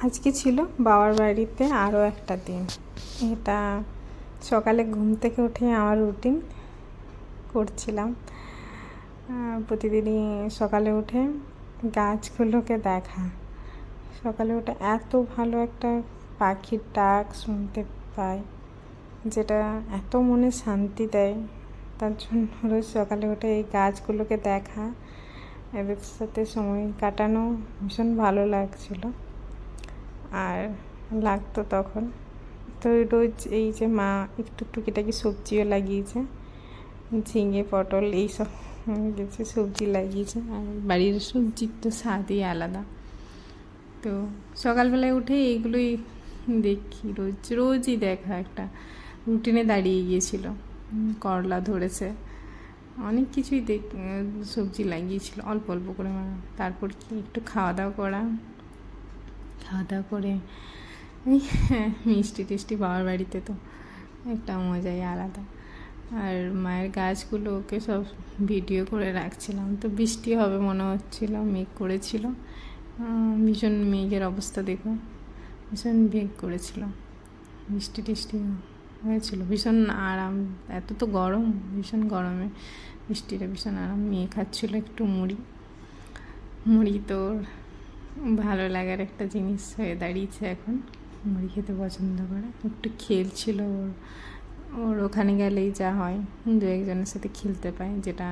আজকে ছিল বাবার বাড়িতে আরও একটা দিন। এটা সকালে ঘুম থেকে উঠে আমার রুটিন করছিলাম। প্রতিদিনই সকালে উঠে গাছগুলোকে দেখা, সকালে উঠে এত ভালো একটা পাখির ডাক শুনতে পাই যেটা এত মনে শান্তি দেয়। তার জন্য রোজ সকালে উঠে এই গাছগুলোকে দেখা, এদের সাথে সময় কাটানো ভীষণ ভালো লাগছিল আর লাগতো তখন। তো রোজ এই যে মা একটু টুকিটাকি সবজিও লাগিয়েছে, ঝিঙে পটল এইসব কিছু সবজি লাগিয়েছে, আর বাড়ির সবজির তো স্বাদই আলাদা। তো সকালবেলায় উঠে এইগুলোই দেখি, রোজই দেখা একটা রুটিনে দাঁড়িয়ে গিয়েছিল। করলা ধরেছে, অনেক কিছুই সবজি লাগিয়েছিল অল্প অল্প করে মা। তারপর কি একটু খাওয়া দাওয়া করে মিষ্টি টিষ্টি বাবার বাড়িতে তো একটা মজাই আলাদা। আর মায়ের গাছগুলোকে সব ভিডিও করে রাখছিলাম। তো বৃষ্টি হবে মনে হচ্ছিল, মেঘ করেছিল, ভীষণ মেঘের অবস্থা দেখো, ভীষণ মেঘ করেছিল, বৃষ্টি টিষ্টি হয়েছিল, ভীষণ আরাম। এত তো গরম, ভীষণ গরমে বৃষ্টিটা ভীষণ আরাম। মেয়ে খাচ্ছিল একটু মুড়ি তো ভালো লাগার একটা জিনিস হয়ে দাঁড়িয়েছে এখন, মুড়ি খেতে পছন্দ করে। একটু খেলছিল, ওর ওখানে গেলেই যা হয় দু একজনের সাথে খেলতে পায়, যেটা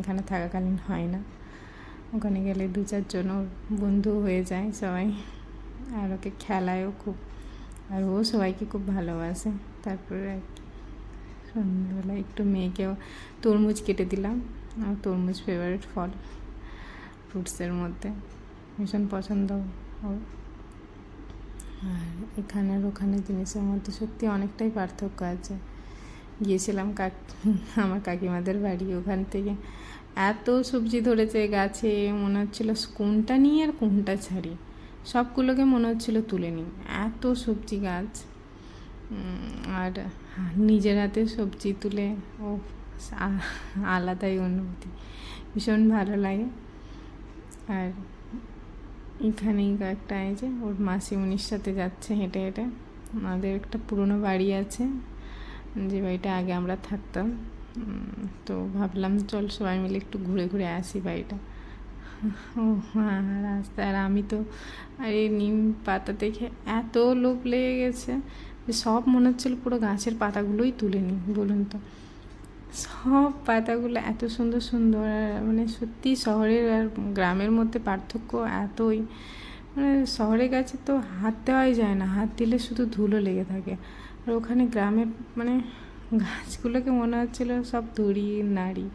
এখানে থাকাকালীন হয় না। ওখানে গেলে দু চারজন ওর বন্ধু হয়ে যায় সবাই, আর ওকে খেলায়ও খুব, আর ও সবাইকে খুব ভালোবাসে। তারপরে আর কি সন্ধ্যাবেলায় একটু মেয়েকেও তরমুজ কেটে দিলাম, আর তরমুজ ফেভারিট ফল ফ্রুটসের মধ্যে, ভীষণ পছন্দ ওর। আর এখানে আর ওখানে জিনিসের মধ্যে সত্যি অনেকটাই পার্থক্য আছে। গিয়েছিলাম আমার কাকিমাদের বাড়ি, ওখান থেকে এত সবজি ধরেছে গাছে, মনে হচ্ছিলো কোনটা নিই আর কোনটা ছাড়ি, সবগুলোকে মনে হচ্ছিলো তুলে নিই, এত সবজি গাছ। আর নিজের হাতে সবজি তুলে ও আলাদাই অনুভূতি, ভীষণ ভালো লাগে। আর এখানেই একটা এই যে ওর মাসিমণির সাথে যাচ্ছে হেঁটে হেঁটে। আমাদের একটা পুরনো বাড়ি আছে, যে বাড়িটা আগে আমরা থাকতাম, তো ভাবলাম চল সবাই মিলে একটু ঘুরে ঘুরে আসি বাড়িটা। ও হ্যাঁ, রাস্তা। আর আমি তো আর এই নিম পাতা দেখে এত লোভ লেগে গেছে যে সব মনে হচ্ছিলো পুরো গাছের পাতাগুলোই তুলে নিই। বলুন তো, সব পাতাগুলো এত সুন্দর সুন্দর, মানে সত্যি শহরের আর গ্রামের মধ্যে পার্থক্য এতই, মানে শহরের গাছে তো হাত দেওয়াই যায় না, হাত দিলে শুধু ধুলো লেগে থাকে। আর ওখানে গ্রামের মানে গাছগুলোকে মনে হচ্ছিলো সব ধরি নাড়ি,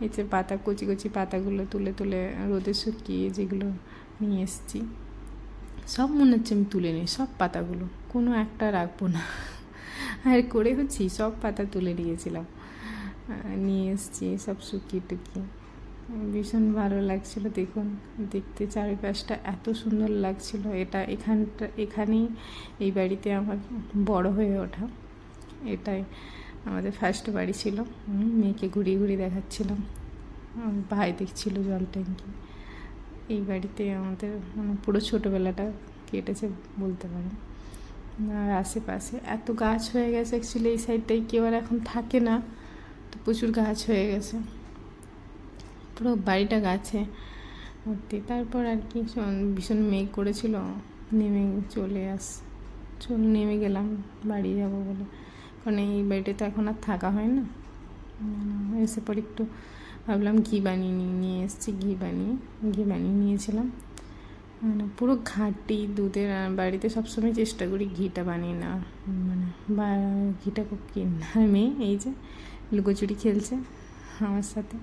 এই যে পাতা কচি কচি পাতাগুলো তুলে তুলে রোদে শুকিয়ে যেগুলো নিয়ে এসেছি, সব মনে হচ্ছে আমি তুলে নিই, সব পাতাগুলো কোনো একটা রাখবো না। আর করে হচ্ছি সব পাতা তুলে নিয়েছিলাম, নিয়ে এসেছি সব শুকিয়ে টুকিয়ে, ভীষণ ভালো লাগছিলো। দেখুন, দেখতে চারিপাশটা এত সুন্দর লাগছিলো। এখানেই এই বাড়িতে আমার বড় হয়ে ওঠা, এটাই আমাদের ফার্স্ট বাড়ি ছিল। মেয়েকে ঘুরিয়ে ঘুরিয়ে দেখাচ্ছিলাম, ভাই দেখছিল জল ট্যাঙ্কি। এই বাড়িতে আমাদের মানে পুরো ছোটোবেলাটা কেটেছে বলতে পারেন। আর আশেপাশে এত গাছ হয়ে গেছে, অ্যাকচুয়ালি এই সাইডটাই কেউ আর এখন থাকে না, তো প্রচুর গাছ হয়ে গেছে, পুরো বাড়িটা গাছে ভর্তি। তারপর আর কি ভীষণ মেঘ করেছিল, নেমে গেলাম বাড়ি যাব বলে, কারণ এই বাড়িতে তো এখন আর থাকা হয় না। এসে পর একটু ভাবলাম ঘি বানিয়ে নিয়ে এসেছি, ঘি বানিয়ে নিয়েছিলাম। মানে পুরো ঘাঁটি দুধের, বাড়িতে সবসময় চেষ্টা করি ঘিটা বানিয়ে নেওয়ার, মানে ঘিটা খুব কিনা। মেয়ে এই যে লুকোচুরি খেলছে আমার সাথে।